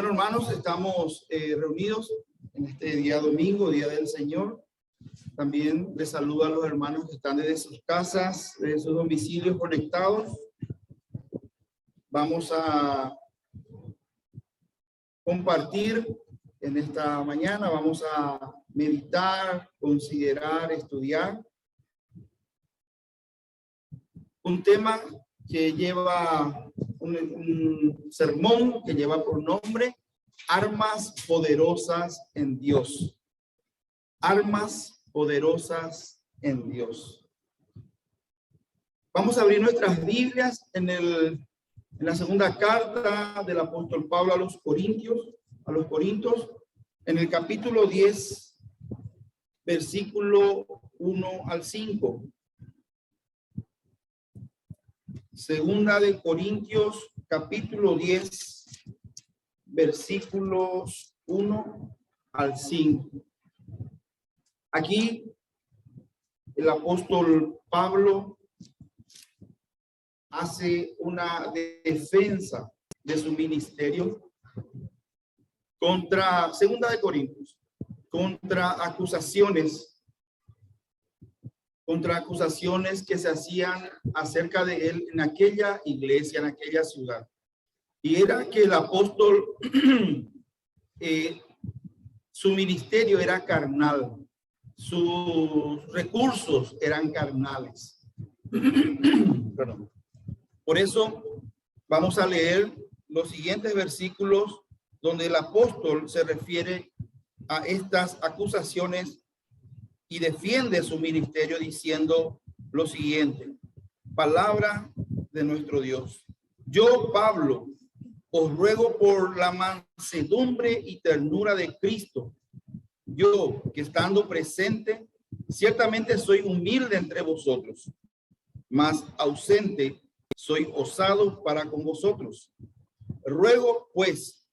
Bueno, hermanos, estamos reunidos en este día domingo, Día del Señor. También les saludo a los hermanos que están desde sus casas, desde sus domicilios conectados. Vamos a compartir en esta mañana, vamos a meditar, considerar, estudiar un tema que lleva un sermón que lleva por nombre Armas poderosas en Dios. Armas poderosas en Dios. Vamos a abrir nuestras Biblias en la segunda carta del apóstol Pablo a los Corintios, en el capítulo 10, versículo 1 al 5. Segunda de Corintios, capítulo 10, versículos 1 al 5. Aquí el apóstol Pablo hace una defensa de su ministerio contra, segunda de Corintios, contra acusaciones que se hacían acerca de él en aquella iglesia, en aquella ciudad. Y era que el apóstol, su ministerio era carnal, sus recursos eran carnales. Perdón. Por eso vamos a leer los siguientes versículos donde el apóstol se refiere a estas acusaciones y defiende su ministerio diciendo lo siguiente: palabra de nuestro Dios. Yo, Pablo, os ruego por la mansedumbre y ternura de Cristo. Yo, que estando presente, ciertamente soy humilde entre vosotros, mas ausente soy osado para con vosotros. Ruego, pues,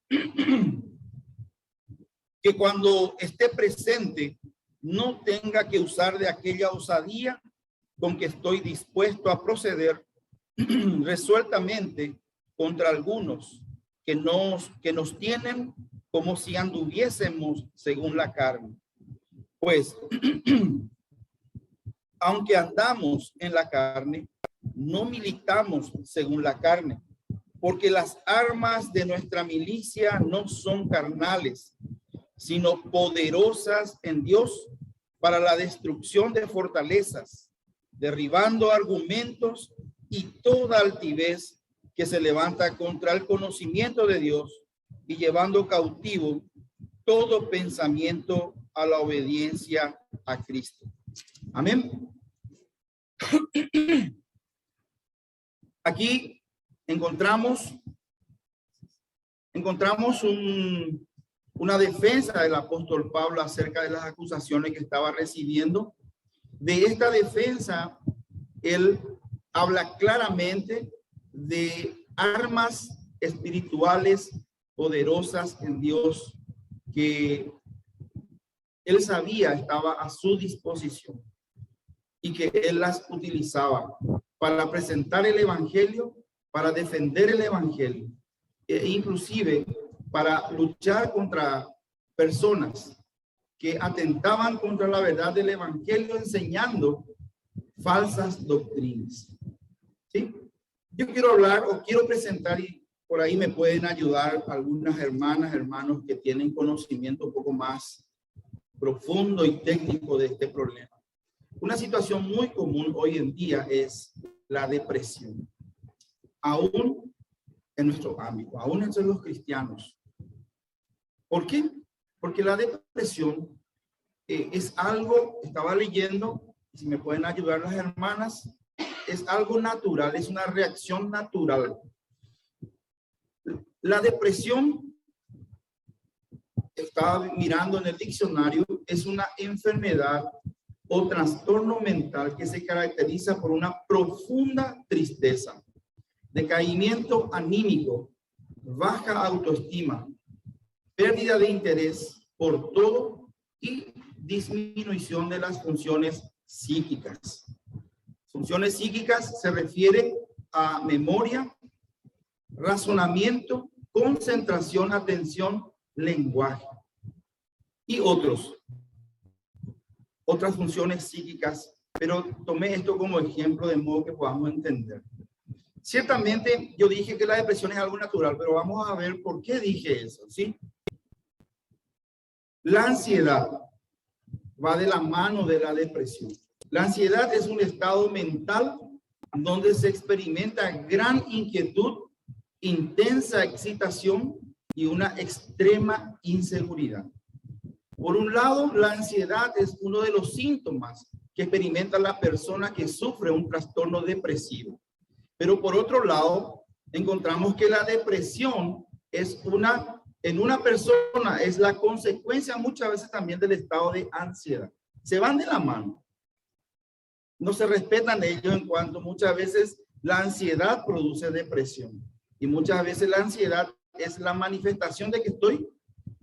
que cuando esté presente no tenga que usar de aquella osadía con que estoy dispuesto a proceder resueltamente contra algunos que nos tienen como si anduviésemos según la carne. Pues, aunque andamos en la carne, no militamos según la carne, porque las armas de nuestra milicia no son carnales, sino poderosas en Dios para la destrucción de fortalezas, derribando argumentos y toda altivez que se levanta contra el conocimiento de Dios y llevando cautivo todo pensamiento a la obediencia a Cristo. Amén. Aquí encontramos una defensa del apóstol Pablo acerca de las acusaciones que estaba recibiendo. De esta defensa, él habla claramente de armas espirituales poderosas en Dios que él sabía estaba a su disposición y que él las utilizaba para presentar el evangelio, para defender el evangelio, e inclusive para luchar contra personas que atentaban contra la verdad del evangelio enseñando falsas doctrinas. ¿Sí? Yo quiero hablar o quiero presentar, y por ahí me pueden ayudar algunas hermanas, hermanos que tienen conocimiento un poco más profundo y técnico de este problema. Una situación muy común hoy en día es la depresión, aún en nuestro ámbito, aún entre los cristianos. ¿Por qué? Porque la depresión es algo, estaba leyendo, si me pueden ayudar las hermanas, es algo natural, es una reacción natural. La depresión, estaba mirando en el diccionario, es una enfermedad o trastorno mental que se caracteriza por una profunda tristeza, decaimiento anímico, baja autoestima, pérdida de interés por todo y disminución de las funciones psíquicas. Funciones psíquicas se refiere a memoria, razonamiento, concentración, atención, lenguaje y otras funciones psíquicas, pero tomé esto como ejemplo de modo que podamos entender. Ciertamente yo dije que la depresión es algo natural, pero vamos a ver por qué dije eso, ¿sí? La ansiedad va de la mano de la depresión. La ansiedad es un estado mental donde se experimenta gran inquietud, intensa excitación y una extrema inseguridad. Por un lado, la ansiedad es uno de los síntomas que experimenta la persona que sufre un trastorno depresivo. Pero por otro lado, encontramos que la depresión en una persona es la consecuencia muchas veces también del estado de ansiedad. Se van de la mano. No se respetan ellos en cuanto muchas veces la ansiedad produce depresión. Y muchas veces la ansiedad es la manifestación de que estoy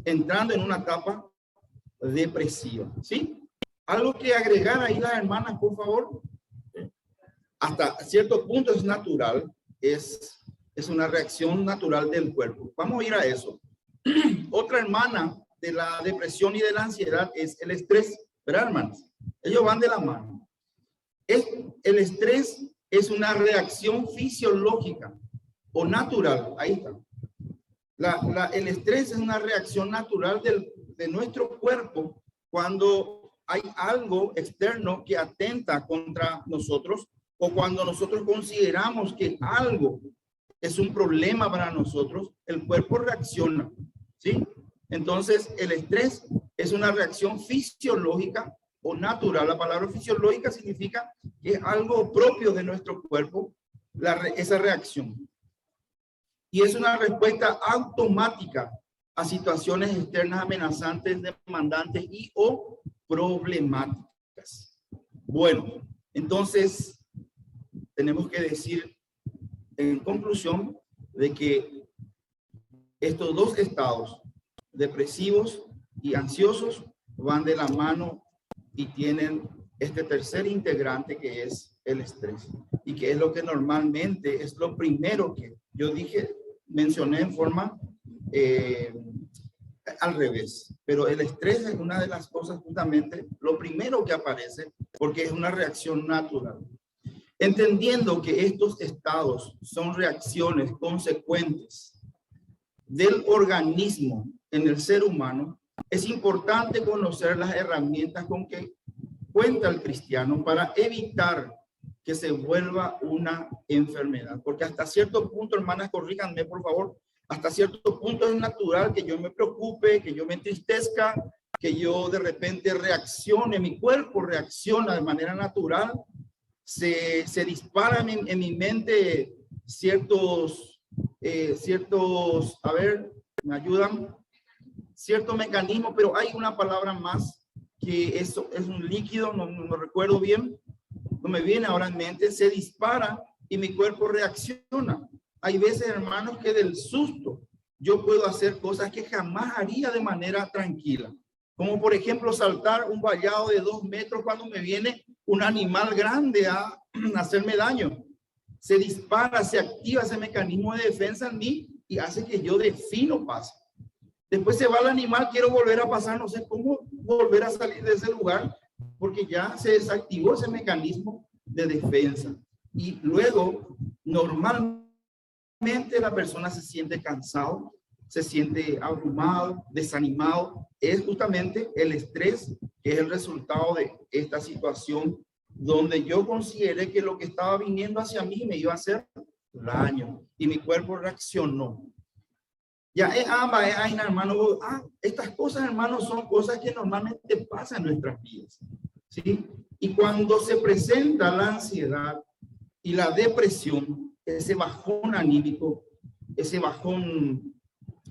entrando en una etapa depresiva. ¿Sí? Algo que agregar ahí las hermanas, por favor. Hasta cierto punto es natural, es una reacción natural del cuerpo. Vamos a ir a eso. Otra hermana de la depresión y de la ansiedad es el estrés, ¿verdad, hermanas? Ellos van de la mano. El estrés es una reacción fisiológica o natural. Ahí está. El estrés es una reacción natural de nuestro cuerpo cuando hay algo externo que atenta contra nosotros o cuando nosotros consideramos que algo es un problema para nosotros, el cuerpo reacciona, ¿sí? Entonces, el estrés es una reacción fisiológica o natural. La palabra fisiológica significa que es algo propio de nuestro cuerpo, esa reacción. Y es una respuesta automática a situaciones externas amenazantes, demandantes y o problemáticas. Bueno, entonces tenemos que decir en conclusión de que estos dos estados, depresivos y ansiosos, van de la mano y tienen este tercer integrante que es el estrés, y que es lo que normalmente es lo primero que yo mencioné en forma al revés, pero el estrés es una de las cosas justamente lo primero que aparece porque es una reacción natural. Entendiendo que estos estados son reacciones consecuentes del organismo en el ser humano, es importante conocer las herramientas con que cuenta el cristiano para evitar que se vuelva una enfermedad. Porque hasta cierto punto, hermanas, corríjanme por favor, hasta cierto punto es natural que yo me preocupe, que yo me entristezca, que yo de repente reaccione, mi cuerpo reacciona de manera natural. Se disparan en mi mente ciertos, a ver, me ayudan, cierto mecanismo, pero hay una palabra más que eso es un líquido, no recuerdo bien, no me viene ahora en mente, se dispara y mi cuerpo reacciona. Hay veces, hermanos, que del susto yo puedo hacer cosas que jamás haría de manera tranquila. Como por ejemplo saltar un vallado de 2 metros cuando me viene un animal grande a hacerme daño. Se dispara, se activa ese mecanismo de defensa en mí y hace que yo de fino pase. Después se va el animal, quiero volver a pasar, no sé cómo volver a salir de ese lugar porque ya se desactivó ese mecanismo de defensa. Y luego, normalmente la persona se siente cansado, se siente abrumado, desanimado. Es justamente el estrés que es el resultado de esta situación donde yo consideré que lo que estaba viniendo hacia mí me iba a hacer daño y mi cuerpo reaccionó. Ya hermano, estas cosas, hermanos, son cosas que normalmente pasan en nuestras vidas, ¿sí? Y cuando se presenta la ansiedad y la depresión, ese bajón anímico, ese bajón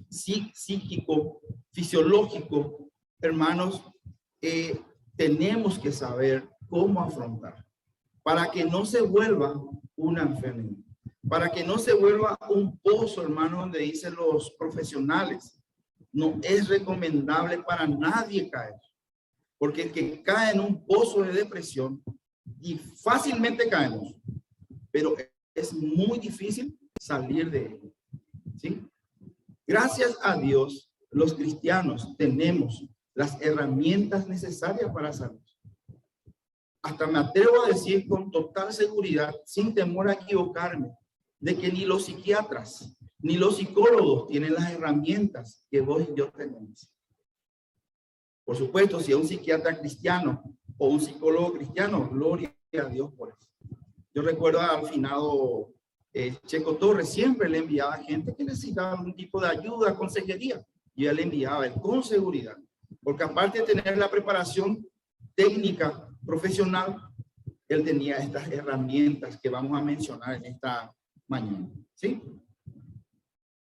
psíquico, fisiológico, hermanos, tenemos que saber cómo afrontar para que no se vuelva una enfermedad, para que no se vuelva un pozo, hermano, donde dicen los profesionales, no es recomendable para nadie caer, porque el que cae en un pozo de depresión, y fácilmente caemos, pero es muy difícil salir de él, ¿sí? Gracias a Dios, los cristianos tenemos las herramientas necesarias para salud. Hasta me atrevo a decir con total seguridad, sin temor a equivocarme, de que ni los psiquiatras ni los psicólogos tienen las herramientas que vos y yo tenemos. Por supuesto, si es un psiquiatra cristiano o un psicólogo cristiano, gloria a Dios por eso. Yo recuerdo al finado Checo Torres, siempre le enviaba gente que necesitaba algún tipo de ayuda, consejería, y él le enviaba él con seguridad, porque aparte de tener la preparación técnica, profesional, él tenía estas herramientas que vamos a mencionar en esta mañana, ¿sí?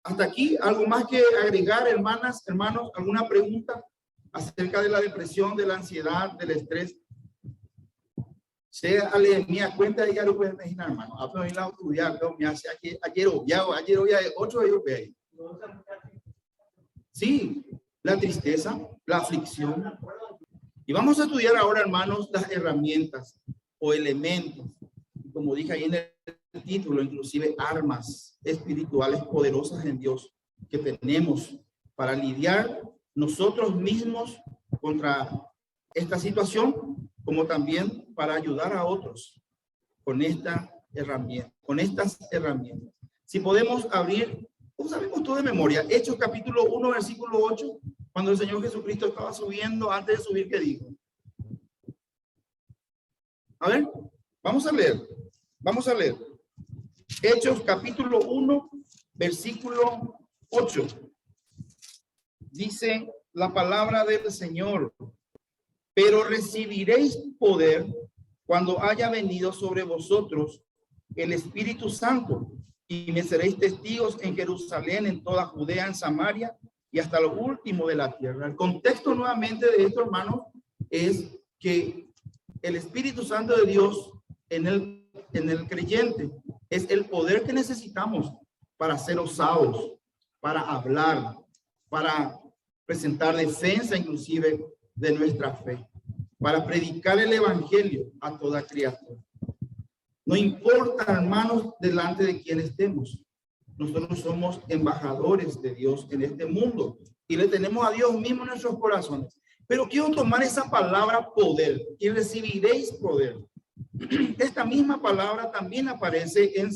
Hasta aquí, ¿algo más que agregar, hermanas, hermanos? ¿Alguna pregunta acerca de la depresión, de la ansiedad, del estrés? Sea alegría, cuenta de ya lo pueden imaginar, hermano. Apenas la estudiar, me hace ayer otro de ellos. Sí, la tristeza, la aflicción. Y vamos a estudiar ahora, hermanos, las herramientas o elementos. Como dije ahí en el título, inclusive armas espirituales poderosas en Dios que tenemos para lidiar nosotros mismos contra esta situación, como también para ayudar a otros con esta herramienta, con estas herramientas. Si podemos abrir, pues sabemos todo de memoria, Hechos capítulo 1, versículo 8, cuando el Señor Jesucristo estaba subiendo, antes de subir, ¿qué dijo? A ver, vamos a leer. Vamos a leer. Hechos capítulo 1, versículo 8. Dice la palabra del Señor: pero recibiréis poder cuando haya venido sobre vosotros el Espíritu Santo, y me seréis testigos en Jerusalén, en toda Judea, en Samaria y hasta lo último de la tierra. El contexto nuevamente de esto, hermanos, es que el Espíritu Santo de Dios en el creyente es el poder que necesitamos para ser osados, para hablar, para presentar defensa inclusive de nuestra fe, para predicar el evangelio a toda criatura. No importa, hermanos, delante de quién estemos. Nosotros somos embajadores de Dios en este mundo y le tenemos a Dios mismo en nuestros corazones. Pero quiero tomar esa palabra poder, y recibiréis poder. Esta misma palabra también aparece en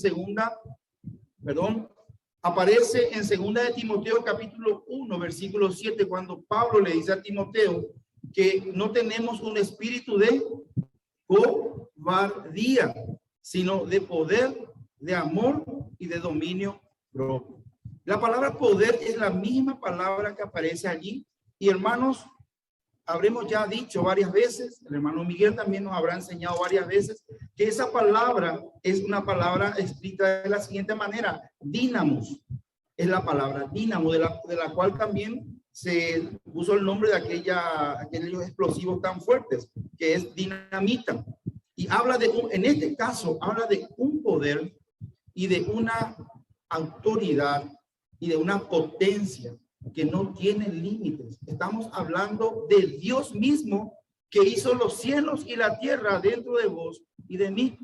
aparece en segunda de Timoteo capítulo 1, versículo 7, cuando Pablo le dice a Timoteo que no tenemos un espíritu de cobardía, sino de poder, de amor y de dominio propio. La palabra poder es la misma palabra que aparece allí. Y hermanos, habremos ya dicho varias veces, el hermano Miguel también nos habrá enseñado varias veces, que esa palabra es una palabra escrita de la siguiente manera: dínamos. Es la palabra dínamo, de la cual también se puso el nombre de aquellos explosivos tan fuertes, que es dinamita. Y habla en este caso, habla de un poder y de una autoridad y de una potencia que no tiene límites. Estamos hablando de Dios mismo, que hizo los cielos y la tierra dentro de vos y de mí.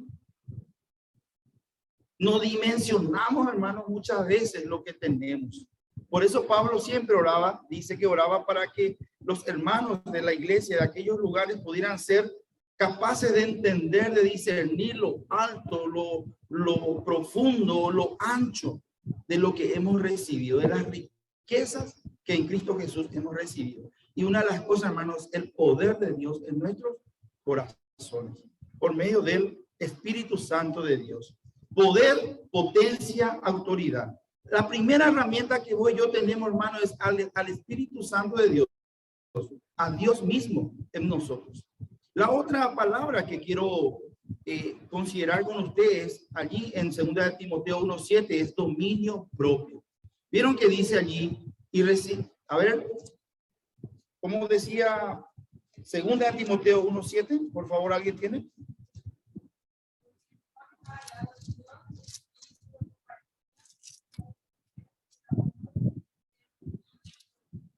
No dimensionamos, hermanos, muchas veces lo que tenemos. Por eso Pablo siempre oraba, dice que oraba para que los hermanos de la iglesia de aquellos lugares pudieran ser capaces de entender, de discernir lo alto, lo profundo, lo ancho de lo que hemos recibido, de las riquezas que en Cristo Jesús hemos recibido. Y una de las cosas, hermanos, el poder de Dios en nuestros corazones, por medio del Espíritu Santo de Dios. Poder, potencia, autoridad. La primera herramienta que vos y yo tenemos, hermano, es al Espíritu Santo de Dios, a Dios mismo en nosotros. La otra palabra que quiero considerar con ustedes allí en 2 de Timoteo 1:7 es dominio propio. ¿Vieron que dice allí? A ver, ¿cómo decía 2 de Timoteo 1:7? Por favor, ¿alguien tiene?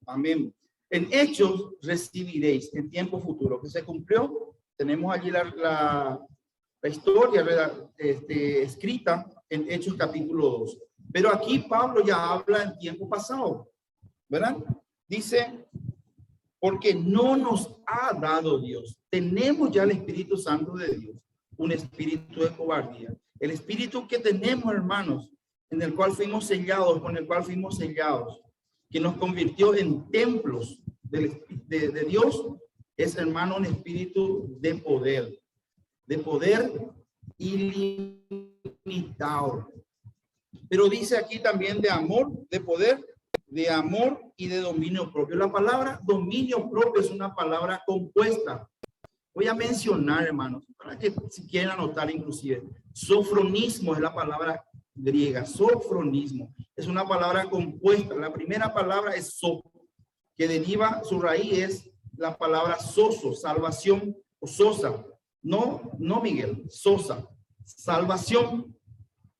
Amén. En hechos recibiréis en tiempo futuro, que se cumplió. Tenemos allí la historia escrita en Hechos capítulo 2. Pero aquí Pablo ya habla en tiempo pasado, ¿verdad? Dice, porque no nos ha dado Dios. Tenemos ya el Espíritu Santo de Dios, un espíritu de cobardía. El espíritu que tenemos, hermanos, en el cual fuimos sellados, con el cual fuimos sellados, que nos convirtió en templos de Dios, es, hermano, un espíritu de poder ilimitado. Pero dice aquí también de amor, de poder, de amor y de dominio propio. La palabra dominio propio es una palabra compuesta. Voy a mencionar, hermanos, para que si quieren anotar inclusive. Sofronismo es la palabra griega. Sofronismo es una palabra compuesta. La primera palabra es so, que deriva, su raíz es la palabra soso, salvación o sosa. No Miguel, sosa, salvación.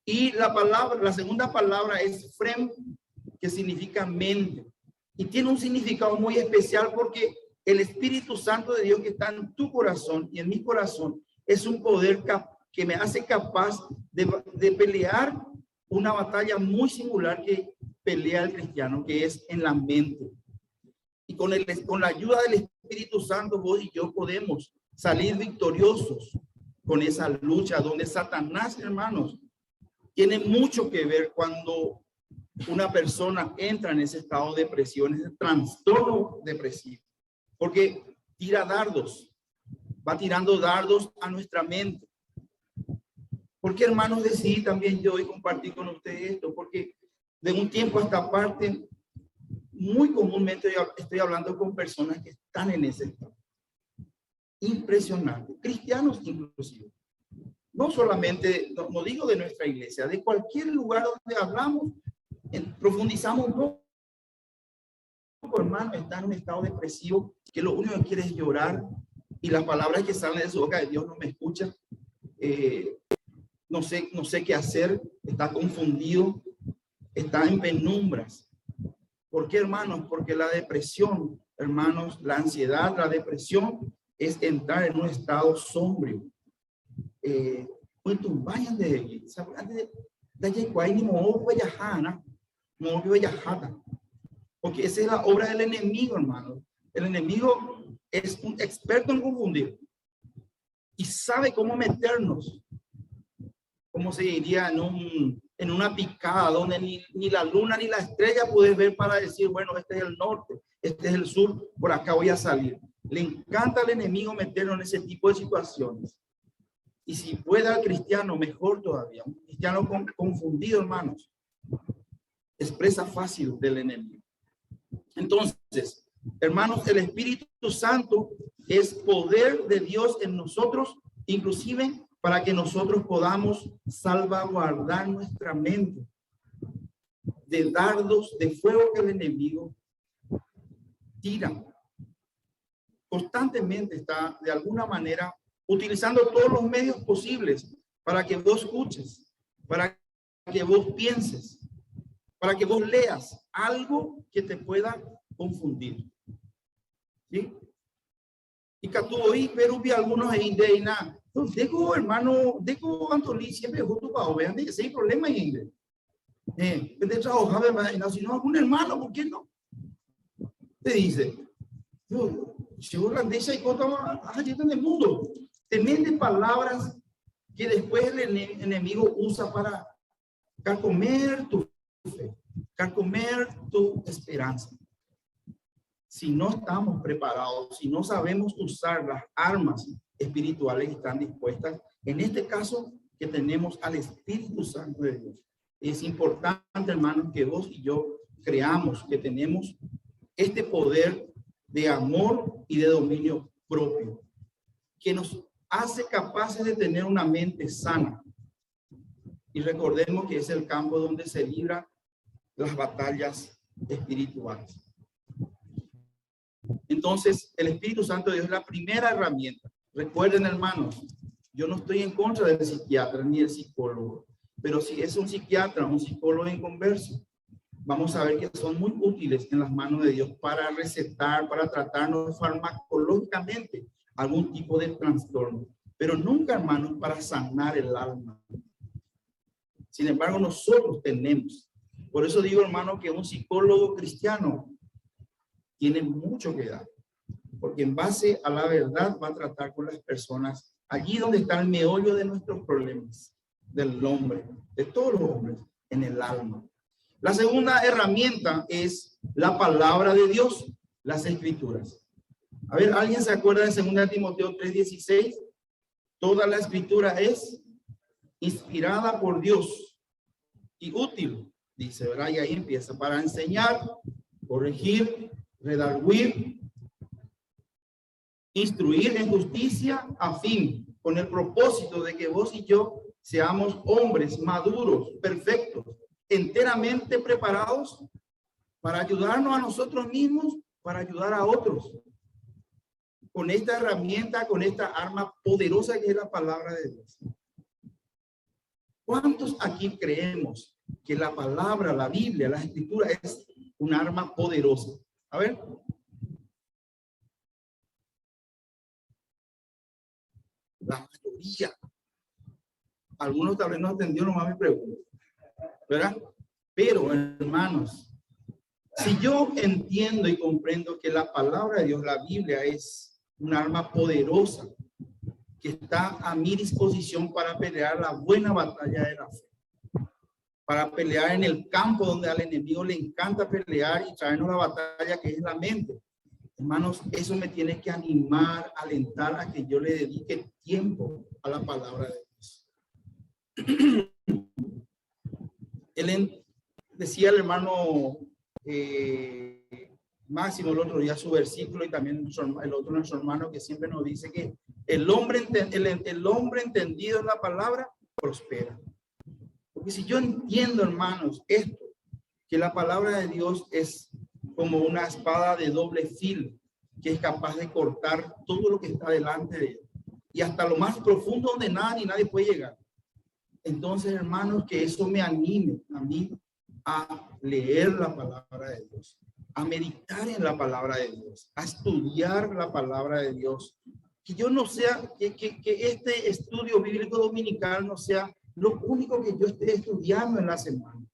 Y la segunda palabra es frem, que significa mente. Y tiene un significado muy especial porque el Espíritu Santo de Dios que está en tu corazón y en mi corazón es un poder que me hace capaz de pelear una batalla muy singular que pelea el cristiano, que es en la mente. Y con la ayuda del Espíritu Santo, vos y yo podemos salir victoriosos con esa lucha donde Satanás, hermanos, tiene mucho que ver cuando una persona entra en ese estado de depresión, ese trastorno depresivo, porque tira dardos, va tirando dardos a nuestra mente. Porque, hermanos, decidí también yo hoy compartir con ustedes esto, porque de un tiempo a esta parte, muy comúnmente estoy hablando con personas que están en ese estado. Impresionante, cristianos inclusive. No solamente, no digo de nuestra iglesia, de cualquier lugar donde hablamos, profundizamos un poco, hermano, está en un estado depresivo, que lo único que quiere es llorar, y las palabras que salen de su boca de Dios no me escuchan, no sé qué hacer, está confundido, está en penumbras. ¿Por qué, hermanos? Porque la depresión, hermanos, la ansiedad, la depresión es entrar en un estado sombrío. Muito vayan de allí, porque esa es la obra del enemigo, hermano. El enemigo es un experto en confundir y sabe cómo meternos, como se diría, en una picada donde ni la luna ni la estrella puedes ver para decir, bueno, este es el norte, este es el sur, por acá voy a salir. Le encanta al enemigo meternos en ese tipo de situaciones. Y si puede al cristiano, mejor todavía. Un cristiano confundido, hermanos, es presa fácil del enemigo. Entonces, hermanos, el Espíritu Santo es poder de Dios en nosotros, inclusive para que nosotros podamos salvaguardar nuestra mente de dardos de fuego que el enemigo tira. Constantemente está, de alguna manera, utilizando todos los medios posibles para que vos escuches, para que vos pienses, para que vos leas algo que te pueda confundir. ¿Sí? Y que tú hoy, pero vi algunos ahí de nada. Deco, hermano, deco Antolí siempre junto para vean que hay problema en inglés. De trabajar, si no, algún hermano, ¿por qué no? Te dice, si vos grandeza y cosas allí en el mundo, te mete palabras que después el enemigo usa para carcomer tu fe, carcomer tu esperanza. Si no estamos preparados, si no sabemos usar las armas espirituales que están dispuestas, en este caso que tenemos al Espíritu Santo de Dios, es importante, hermanos, que vos y yo creamos que tenemos este poder de amor y de dominio propio, que nos hace capaces de tener una mente sana. Y recordemos que es el campo donde se libran las batallas espirituales. Entonces, el Espíritu Santo de Dios es la primera herramienta. Recuerden, hermanos, yo no estoy en contra del psiquiatra ni del psicólogo, pero si es un psiquiatra, un psicólogo inconverso, vamos a ver que son muy útiles en las manos de Dios para recetar, para tratarnos farmacológicamente algún tipo de trastorno, pero nunca, hermanos, para sanar el alma. Sin embargo, nosotros tenemos. Por eso digo, hermano, que un psicólogo cristiano tiene mucho que dar. Porque en base a la verdad va a tratar con las personas allí donde está el meollo de nuestros problemas, del hombre, de todos los hombres, en el alma. La segunda herramienta es la palabra de Dios, las escrituras. A ver, ¿alguien se acuerda de 2 Timoteo 3:16? Toda la escritura es inspirada por Dios y útil, dice, ¿verdad? Y ahí empieza, para enseñar, corregir, redarguir, instruir en justicia, a fin, con el propósito de que vos y yo seamos hombres maduros, perfectos, enteramente preparados para ayudarnos a nosotros mismos, para ayudar a otros. Con esta herramienta, con esta arma poderosa que es la palabra de Dios. ¿Cuántos aquí creemos que la palabra, la Biblia, la escritura es un arma poderosa? A ver. La mayoría. Algunos tal vez no entendieron más mi pregunta, ¿verdad? Pero, hermanos, si yo entiendo y comprendo que la palabra de Dios, la Biblia, es un arma poderosa que está a mi disposición para pelear la buena batalla de la fe, para pelear en el campo donde al enemigo le encanta pelear y traernos la batalla que es la mente. Hermanos, eso me tiene que animar, alentar a que yo le dedique tiempo a la palabra de Dios. Él decía el hermano Máximo el otro día su versículo, y también el otro nuestro hermano que siempre nos dice que el hombre entendido en la palabra prospera. Porque si yo entiendo, hermanos, esto, que la palabra de Dios es como una espada de doble filo, que es capaz de cortar todo lo que está delante de él, y hasta lo más profundo donde nada ni nadie puede llegar. Entonces, hermanos, que eso me anime a mí a leer la palabra de Dios, a meditar en la palabra de Dios, a estudiar la palabra de Dios. Que yo no sea, que este estudio bíblico dominical no sea lo único que yo esté estudiando en la semana.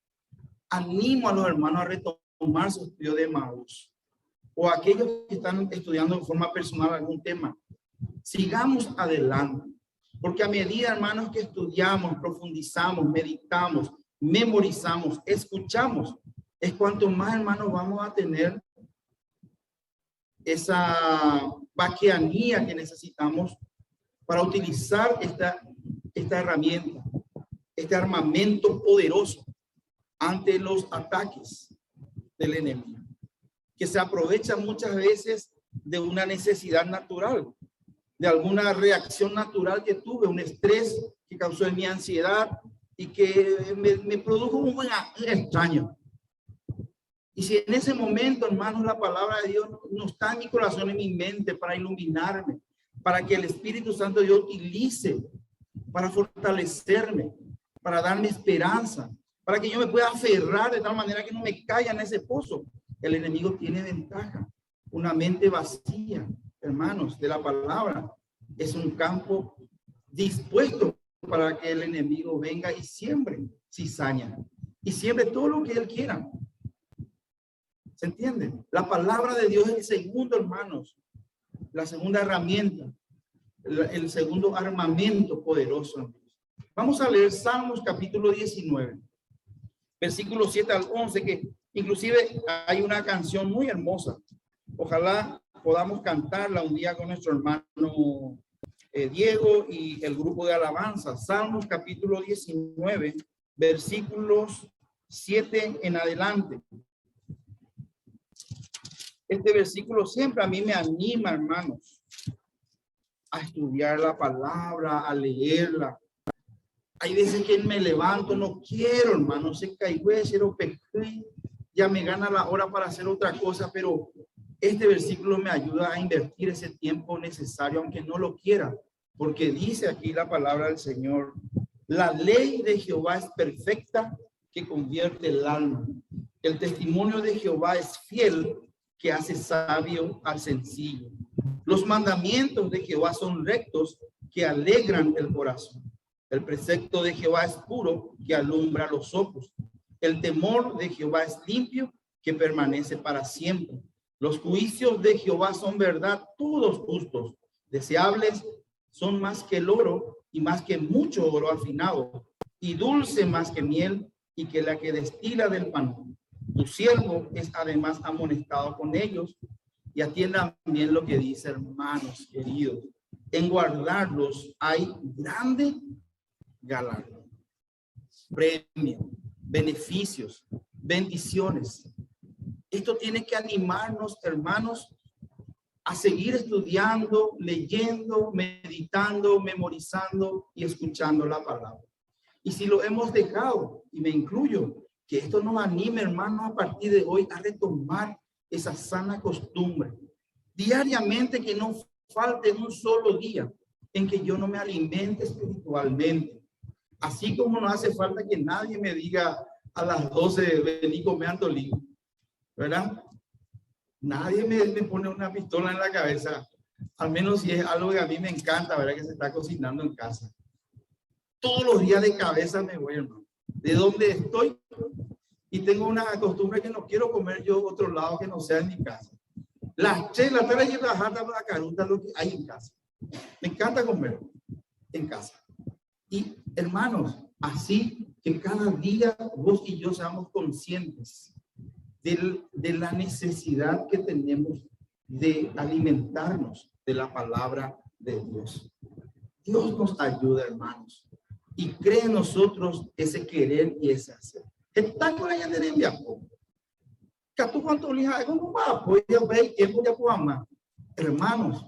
Animo a los hermanos a retomar su estudio de Emaús, o a aquellos que están estudiando de forma personal algún tema. Sigamos adelante, porque a medida, hermanos, que estudiamos, profundizamos, meditamos, memorizamos, escuchamos, es cuanto más, hermanos, vamos a tener esa vaquianía que necesitamos para utilizar esta herramienta, este armamento poderoso ante los ataques del enemigo, que se aprovecha muchas veces de una necesidad natural, de alguna reacción natural que tuve, un estrés que causó en mi ansiedad y que me produjo un buen extraño. Y si en ese momento, hermanos, la palabra de Dios no está en mi corazón, en mi mente, para iluminarme, para que el Espíritu Santo Dios utilice, para fortalecerme, para darme esperanza, para que yo me pueda aferrar de tal manera que no me caiga en ese pozo. El enemigo tiene ventaja. Una mente vacía, hermanos, de la palabra, es un campo dispuesto para que el enemigo venga y siembre cizaña, y siembre todo lo que él quiera. ¿Se entiende? La palabra de Dios es el segundo, hermanos, la segunda herramienta, el segundo armamento poderoso. Vamos a leer Salmos capítulo 19, versículos 7 al 11, que inclusive hay una canción muy hermosa. Ojalá podamos cantarla un día con nuestro hermano Diego y el grupo de alabanza. Salmos capítulo 19, versículos 7 en adelante. Este versículo siempre a mí me anima, hermanos, a estudiar la palabra, a leerla. Hay veces que me levanto, no quiero, hermano, se caigo, quiero pecar, ya me gana la hora para hacer otra cosa, pero este versículo me ayuda a invertir ese tiempo necesario, aunque no lo quiera, porque dice aquí la palabra del Señor: la ley de Jehová es perfecta, que convierte el alma. El testimonio de Jehová es fiel, que hace sabio al sencillo. Los mandamientos de Jehová son rectos, que alegran el corazón. El precepto de Jehová es puro, que alumbra los ojos. El temor de Jehová es limpio, que permanece para siempre. Los juicios de Jehová son verdad, todos justos. Deseables son más que el oro y más que mucho oro afinado, y dulce más que miel y que la que destila del pan. Tu siervo es además amonestado con ellos, y atiendan bien lo que dice, hermanos queridos. En guardarlos hay grande galardón, premio, beneficios, bendiciones. Esto tiene que animarnos, hermanos, a seguir estudiando, leyendo, meditando, memorizando y escuchando la palabra. Y si lo hemos dejado, y me incluyo, que esto nos anime, hermanos, a partir de hoy a retomar esa sana costumbre. Diariamente, que no falte un solo día en que yo no me alimente espiritualmente. Así como no hace falta que nadie me diga a las 12, vení, come antolín, ¿verdad? Nadie me pone una pistola en la cabeza, al menos si es algo que a mí me encanta, ¿verdad? Que se está cocinando en casa. Todos los días de cabeza me voy, hermano. De donde estoy, y tengo una costumbre que no quiero comer yo otro lado que no sea en mi casa. La chela, la jata, la caruta, lo que hay en casa. Me encanta comer en casa. Y hermanos, así que cada día vos y yo seamos conscientes de la necesidad que tenemos de alimentarnos de la palabra de Dios. Dios nos ayuda, hermanos, y cree en nosotros ese querer y ese hacer. Está con ella de enviapo. Que tú cuánto lija, ¿cómo va? Pues ya ve tiempo ya puedo amar. Hermanos,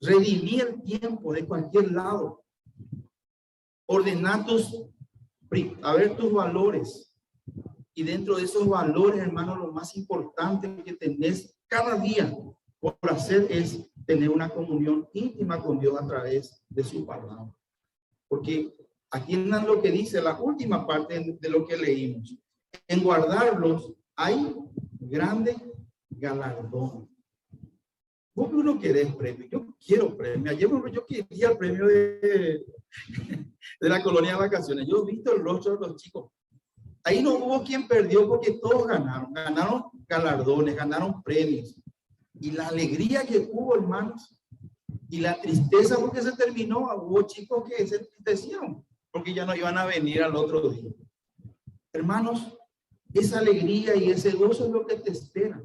redimir el tiempo de cualquier lado. Ordenar tus valores. Y dentro de esos valores, hermanos, lo más importante que tenés cada día por hacer es tener una comunión íntima con Dios a través de su palabra. Porque aquí es lo que dice la última parte de lo que leímos. En guardarlos hay grande galardón. Vos no querés premio, yo quiero premio. Ayer yo quería el premio de la colonia de vacaciones. Yo he visto el rostro de los chicos. Ahí no hubo quien perdió porque todos ganaron galardones, ganaron premios. Y la alegría que hubo, hermanos, y la tristeza porque se terminó, hubo chicos que se entristecieron porque ya no iban a venir al otro día. Hermanos, esa alegría y ese gozo es lo que te espera.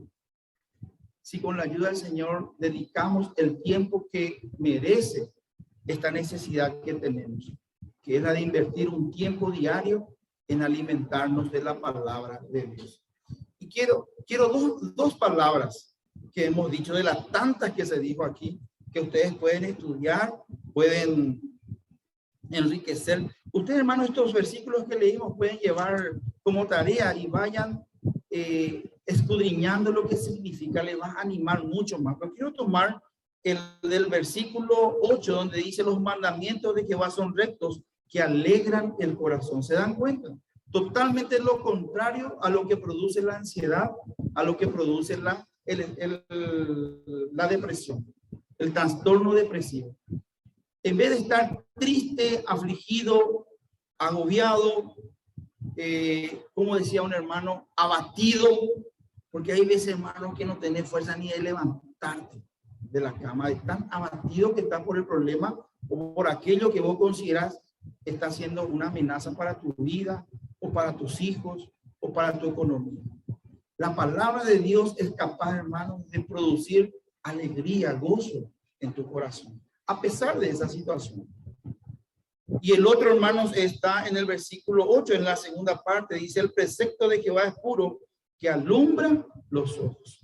Si con la ayuda del Señor dedicamos el tiempo que merece esta necesidad que tenemos, que es la de invertir un tiempo diario en alimentarnos de la palabra de Dios. Y quiero dos palabras que hemos dicho de las tantas que se dijo aquí, que ustedes pueden estudiar, pueden enriquecer. Ustedes, hermanos, estos versículos que leímos pueden llevar como tarea y vayan escudriñando lo que significa, les va a animar mucho más. Pero quiero tomar el del versículo 8, donde dice: los mandamientos de Jehová son rectos, que alegran el corazón. ¿Se dan cuenta? Totalmente lo contrario a lo que produce la ansiedad, a lo que produce la depresión, el trastorno depresivo. En vez de estar triste, afligido, agobiado, como decía un hermano, abatido, porque hay veces, hermano, que no tenés fuerza ni de levantarte de la cama, es tan abatido que estás por el problema o por aquello que vos consideras está siendo una amenaza para tu vida o para tus hijos o para tu economía. La palabra de Dios es capaz, hermano, de producir alegría, gozo en tu corazón, a pesar de esa situación. Y el otro, hermanos, está en el versículo 8, en la segunda parte, dice: el precepto de Jehová es puro, que alumbra los ojos.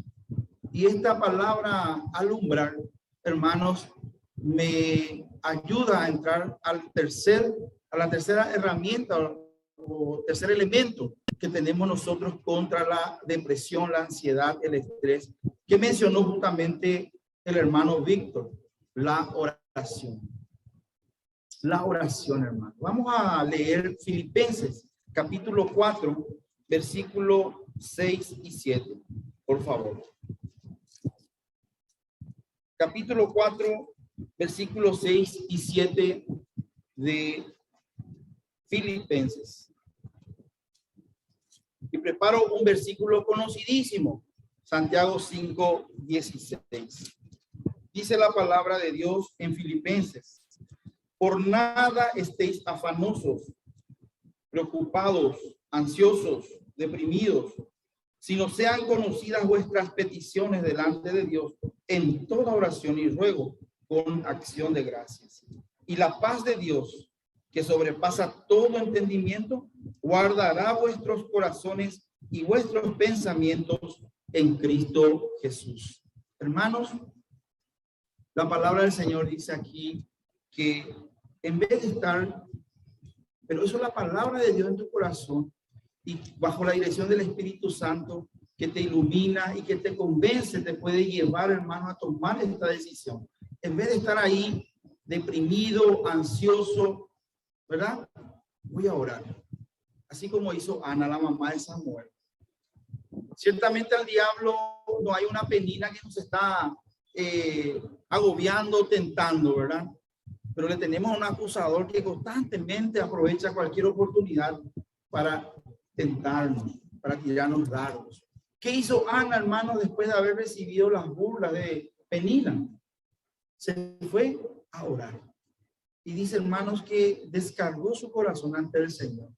Y esta palabra alumbrar, hermanos, me ayuda a entrar a la tercera herramienta o tercer elemento que tenemos nosotros contra la depresión, la ansiedad, el estrés, que mencionó justamente el hermano Víctor: la oración. La oración, hermano. Vamos a leer Filipenses, capítulo 4, versículo 6 y 7, por favor. Capítulo 4, versículos 6 y 7 de Filipenses. Y preparo un versículo conocidísimo, Santiago 5:16. Dice la palabra de Dios en Filipenses: por nada estéis afanosos, preocupados, ansiosos, deprimidos, sino sean conocidas vuestras peticiones delante de Dios en toda oración y ruego con acción de gracias. Y la paz de Dios, que sobrepasa todo entendimiento, guardará vuestros corazones y vuestros pensamientos en Cristo Jesús. Hermanos, la palabra del Señor dice aquí que en vez de estar, pero eso es la palabra de Dios en tu corazón y bajo la dirección del Espíritu Santo que te ilumina y que te convence, te puede llevar, hermano, a tomar esta decisión. En vez de estar ahí deprimido, ansioso, ¿verdad? Voy a orar. Así como hizo Ana, la mamá de Samuel. Ciertamente al diablo no hay una penina que nos está agobiando, tentando, ¿verdad? Pero le tenemos un acusador que constantemente aprovecha cualquier oportunidad para tentarnos, para tirarnos dardos. ¿Qué hizo Ana, hermano, después de haber recibido las burlas de Penina? Se fue a orar. Y dice, hermanos, que descargó su corazón ante el Señor.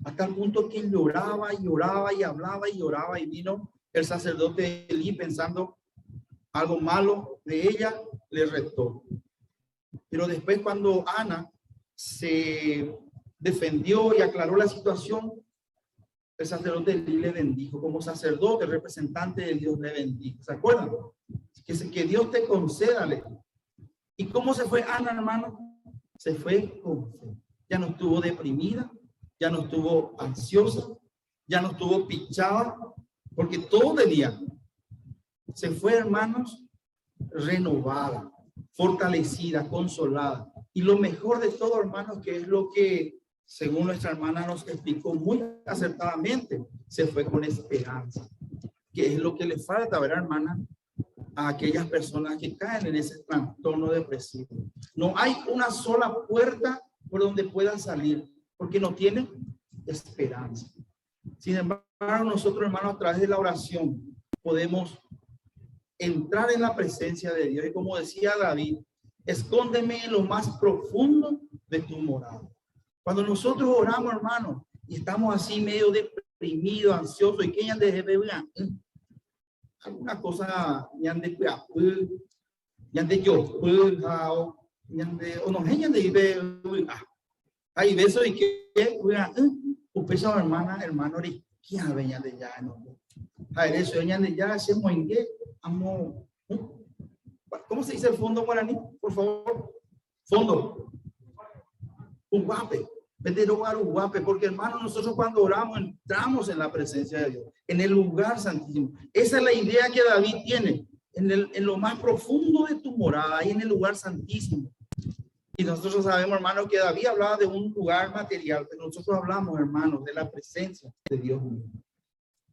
Hasta el punto que lloraba y lloraba y hablaba y lloraba. Y vino el sacerdote Elí pensando algo malo de ella, le retó. Pero después cuando Ana se defendió y aclaró la situación, el sacerdote Elí le bendijo. Como sacerdote, representante de Dios, le bendijo. ¿Se acuerdan? Que Dios te conceda. ¿Y cómo se fue Ana, hermano? Se fue con fe. Ya no estuvo deprimida, ya no estuvo ansiosa, ya no estuvo pichada, porque todo tenía. Se fue, hermanos, renovada, fortalecida, consolada. Y lo mejor de todo, hermanos, que es lo que, según nuestra hermana nos explicó muy acertadamente, se fue con esperanza. Que es lo que le falta, ¿verdad, hermana? A aquellas personas que caen en ese trastorno depresivo. No hay una sola puerta por donde puedan salir, porque no tienen esperanza. Sin embargo, nosotros, hermanos, a través de la oración podemos entrar en la presencia de Dios. Y como decía David, escóndeme en lo más profundo de tu morada. Cuando nosotros oramos, hermanos, y estamos así medio deprimidos, ansiosos, y que ya de alguna cosa ya de yo o no ya de hay beso y que upesa hermano que venía de ya no hay eso ya de ya hacemos en qué amo. ¿Cómo se dice el fondo guaraní? Por favor, fondo un guape. Porque hermano, nosotros cuando oramos entramos en la presencia de Dios, en el lugar santísimo. Esa es la idea que David tiene, en lo más profundo de tu morada, ahí en el lugar santísimo. Y nosotros sabemos, hermano, que David hablaba de un lugar material, pero nosotros hablamos, hermanos, de la presencia de Dios mismo.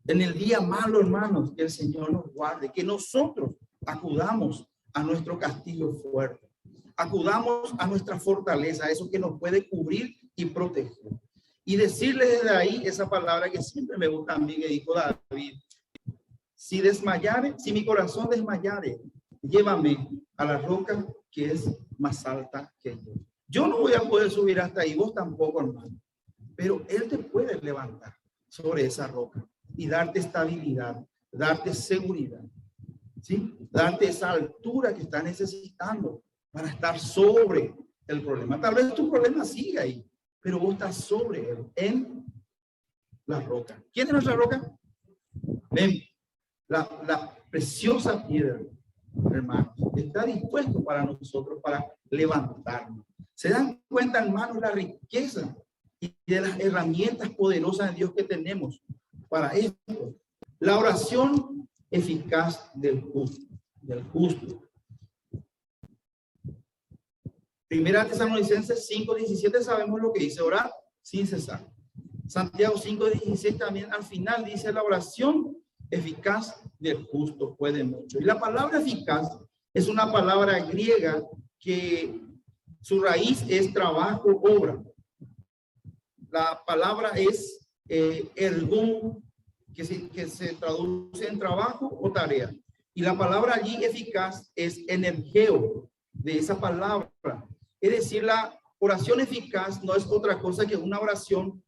En el día malo, hermanos, que el Señor nos guarde, que nosotros acudamos a nuestro castillo fuerte, acudamos a nuestra fortaleza, a eso que nos puede cubrir y proteger. Y decirle desde ahí esa palabra que siempre me gusta a mí, que dijo David: si desmayare, si mi corazón desmayare, llévame a la roca que es más alta que yo. Yo no voy a poder subir hasta ahí, vos tampoco, hermano, pero Él te puede levantar sobre esa roca y darte estabilidad, darte seguridad, ¿sí? Darte esa altura que estás necesitando para estar sobre el problema. Tal vez tu problema sigue ahí, pero vos estás sobre él, en la roca. ¿Quién es nuestra roca? Ven, la preciosa piedra, hermanos, está dispuesto para nosotros, para levantarnos. ¿Se dan cuenta, hermanos, la riqueza y de las herramientas poderosas de Dios que tenemos para esto? La oración eficaz del justo. Primera Tesalonicenses 5:17 sabemos lo que dice: orar sin cesar. Santiago 5:16 también al final dice: la oración eficaz del justo puede mucho. Y la palabra eficaz es una palabra griega que su raíz es trabajo, obra. La palabra es ergon, que se traduce en trabajo o tarea. Y la palabra allí eficaz es energeo, de esa palabra. Es decir, la oración eficaz no es otra cosa que una oración,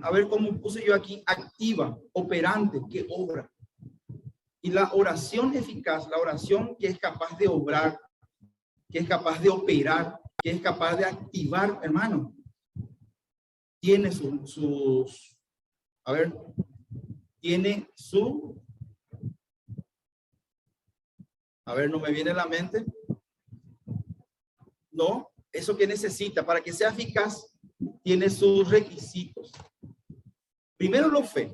a ver cómo puse yo aquí, activa, operante, que obra. Y la oración eficaz, la oración que es capaz de obrar, que es capaz de operar, que es capaz de activar, hermano, tiene tiene su, a ver, no me viene a la mente. No, eso que necesita para que sea eficaz, tiene sus requisitos. Primero, la fe,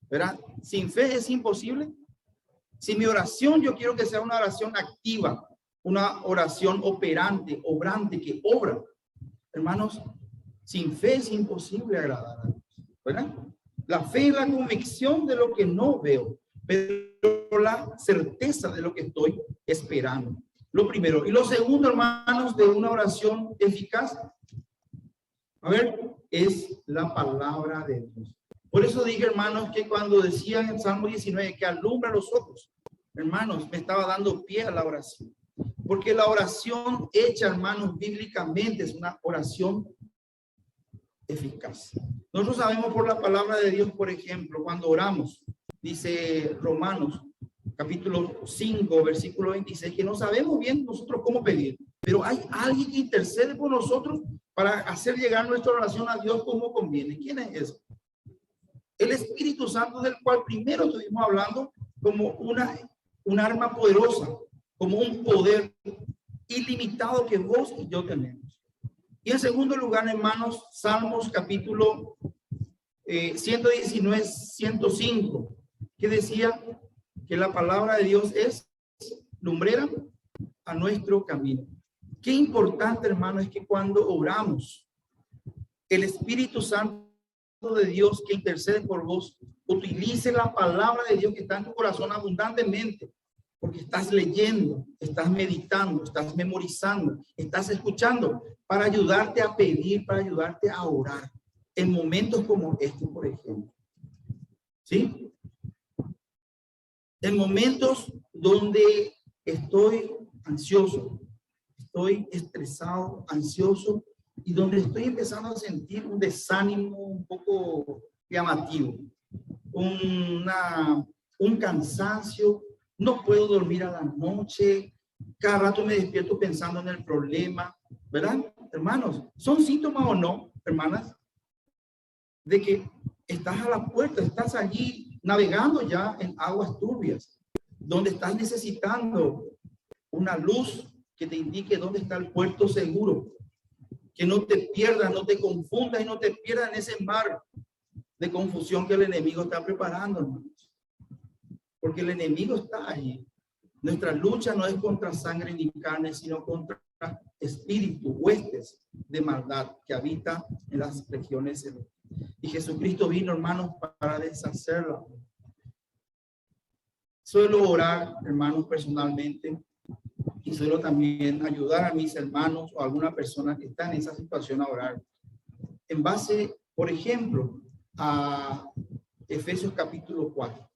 ¿verdad? Sin fe es imposible. Si mi oración, yo quiero que sea una oración activa, una oración operante, obrante, que obra. Hermanos, sin fe es imposible agradar a Dios, ¿verdad? La fe es la convicción de lo que no veo, pero la certeza de lo que estoy esperando. Lo primero. Y lo segundo, hermanos, de una oración eficaz, a ver, es la palabra de Dios. Por eso dije, hermanos, que cuando decían en Salmo 19 que alumbra los ojos, hermanos, me estaba dando pie a la oración. Porque la oración hecha, hermanos, bíblicamente es una oración eficaz. Nosotros sabemos por la palabra de Dios, por ejemplo, cuando oramos, dice Romanos, capítulo 5, versículo 26, que no sabemos bien nosotros cómo pedir, pero hay alguien que intercede por nosotros para hacer llegar nuestra oración a Dios como conviene. ¿Quién es eso? El Espíritu Santo, del cual primero estuvimos hablando como un arma poderosa, como un poder ilimitado que vos y yo tenemos. Y en segundo lugar, hermanos, Salmos capítulo 119, 105, que decía que la palabra de Dios es lumbrera a nuestro camino. Qué importante, hermano, es que cuando oramos, el Espíritu Santo de Dios que intercede por vos, utilice la palabra de Dios que está en tu corazón abundantemente, porque estás leyendo, estás meditando, estás memorizando, estás escuchando para ayudarte a pedir, para ayudarte a orar en momentos como este, por ejemplo. ¿Sí? En momentos donde estoy ansioso, estoy estresado, ansioso, y donde estoy empezando a sentir un desánimo un poco llamativo, un cansancio, no puedo dormir a la noche, cada rato me despierto pensando en el problema, ¿verdad? Hermanos, ¿son síntomas o no, hermanas, de que estás a la puerta, estás allí navegando ya en aguas turbias, donde estás necesitando una luz que te indique dónde está el puerto seguro? Que no te pierdas, no te confundas y no te pierdas en ese mar de confusión que el enemigo está preparando, hermanos. Porque el enemigo está allí. Nuestra lucha no es contra sangre ni carne, sino contra espíritu, huestes de maldad que habita en las regiones. Y Jesucristo vino, hermanos, para deshacerlo. Suelo orar, hermanos, personalmente, y suelo también ayudar a mis hermanos o a alguna persona que está en esa situación a orar. En base, por ejemplo, a Efesios capítulo 4,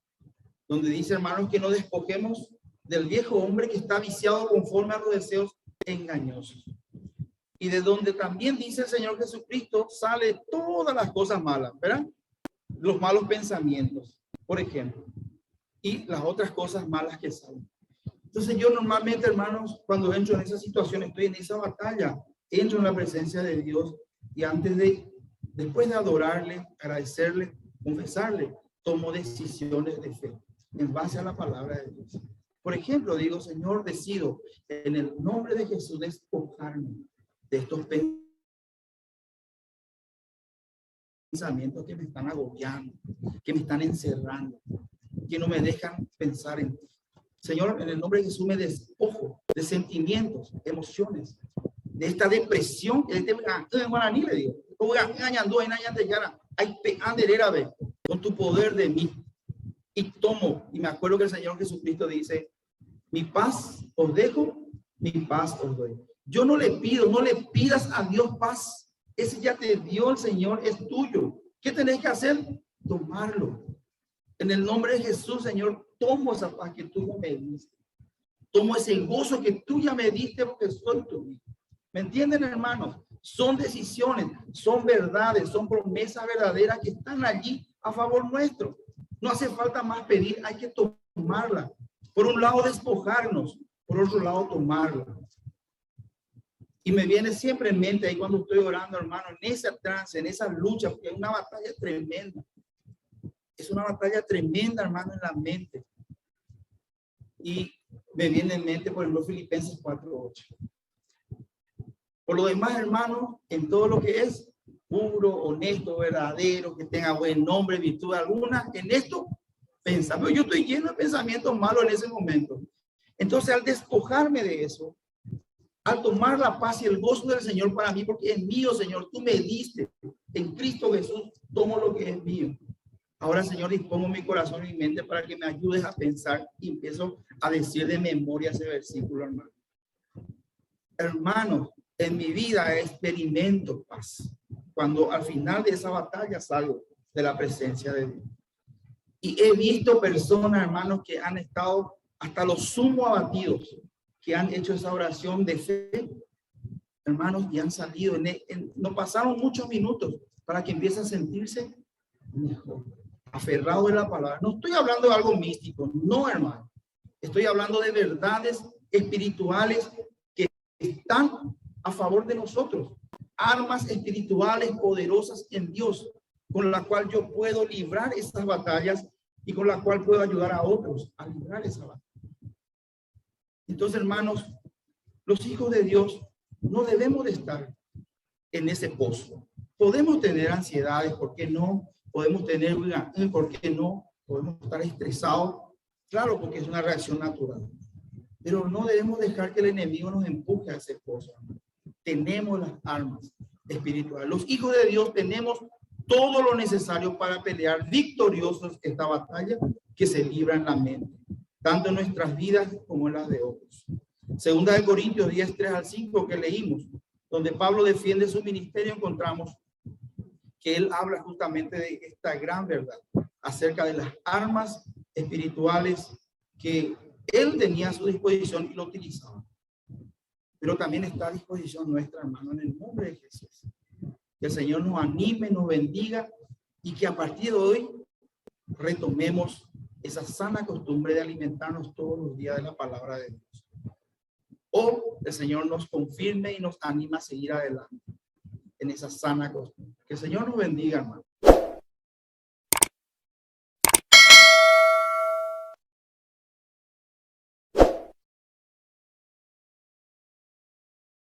donde dice, hermanos, que no despojemos del viejo hombre que está viciado conforme a los deseos engañosos. Y de donde también dice el Señor Jesucristo, sale todas las cosas malas, ¿verdad? Los malos pensamientos, por ejemplo, y las otras cosas malas que salen. Entonces yo normalmente, hermanos, cuando entro en esa situación, estoy en esa batalla, entro en la presencia de Dios y después de adorarle, agradecerle, confesarle, tomo decisiones de fe en base a la palabra de Dios. Por ejemplo, digo, Señor, decido en el nombre de Jesús despojarme de estos pensamientos que me están agobiando, que me están encerrando, que no me dejan pensar en ti. Señor, en el nombre de Jesús me despojo de sentimientos, emociones, de esta depresión, con tu poder de mí. Y tomo, y me acuerdo que el Señor Jesucristo dice, mi paz os dejo, mi paz os doy. Yo no le pido, no le pidas a Dios paz, ese ya te dio el Señor, es tuyo. ¿Qué tenés que hacer? Tomarlo. En el nombre de Jesús, Señor, tomo esa paz que tú ya me diste. Tomo ese gozo que tú ya me diste porque soy tu hijo. ¿Me entienden, hermanos? Son decisiones, son verdades, son promesas verdaderas que están allí a favor nuestro. No hace falta más pedir, hay que tomarla. Por un lado, despojarnos, por otro lado, tomarla. Y me viene siempre en mente ahí cuando estoy orando, hermano, en esa trance, en esa lucha, porque es una batalla tremenda. Es una batalla tremenda, hermano, en la mente. Y me viene en mente, por ejemplo, Filipenses 4:8. Por lo demás, hermano, en todo lo que es puro, honesto, verdadero, que tenga buen nombre, virtud alguna, en esto pensar. Pero yo estoy lleno de pensamientos malos en ese momento. Entonces, al despojarme de eso, al tomar la paz y el gozo del Señor para mí, porque es mío, Señor, tú me diste, en Cristo Jesús, tomo lo que es mío. Ahora, Señor, dispongo mi corazón y mi mente para que me ayudes a pensar y empiezo a decir de memoria ese versículo, hermano. Hermano, en mi vida experimento paz cuando al final de esa batalla salgo de la presencia de Dios. Y he visto personas, hermanos, que han estado hasta los sumo abatidos, que han hecho esa oración de fe, hermanos, y han salido. No pasaron muchos minutos para que empiece a sentirse mejor, aferrado de la palabra. No estoy hablando de algo místico, no, hermano. Estoy hablando de verdades espirituales que están a favor de nosotros. Armas espirituales poderosas en Dios, con la cual yo puedo librar estas batallas y con la cual puedo ayudar a otros a librar esa batalla. Entonces, hermanos, los hijos de Dios no debemos de estar en ese pozo. Podemos tener ansiedades, ¿por qué no? Podemos tener, ¿por qué no? Podemos estar estresados, claro, porque es una reacción natural. Pero no debemos dejar que el enemigo nos empuje a ese pozo. Tenemos las armas espirituales. Los hijos de Dios tenemos todo lo necesario para pelear victoriosos esta batalla que se libra en la mente, tanto en nuestras vidas como en las de otros. Segunda de Corintios 10:3-5 que leímos, donde Pablo defiende su ministerio, encontramos que él habla justamente de esta gran verdad acerca de las armas espirituales que él tenía a su disposición y lo utilizaba. Pero también está a disposición nuestra, hermano, en el nombre de Jesús. Que el Señor nos anime, nos bendiga y que a partir de hoy retomemos esa sana costumbre de alimentarnos todos los días de la palabra de Dios. O el Señor nos confirme y nos anima a seguir adelante en esa sana costumbre. Que el Señor nos bendiga, hermano.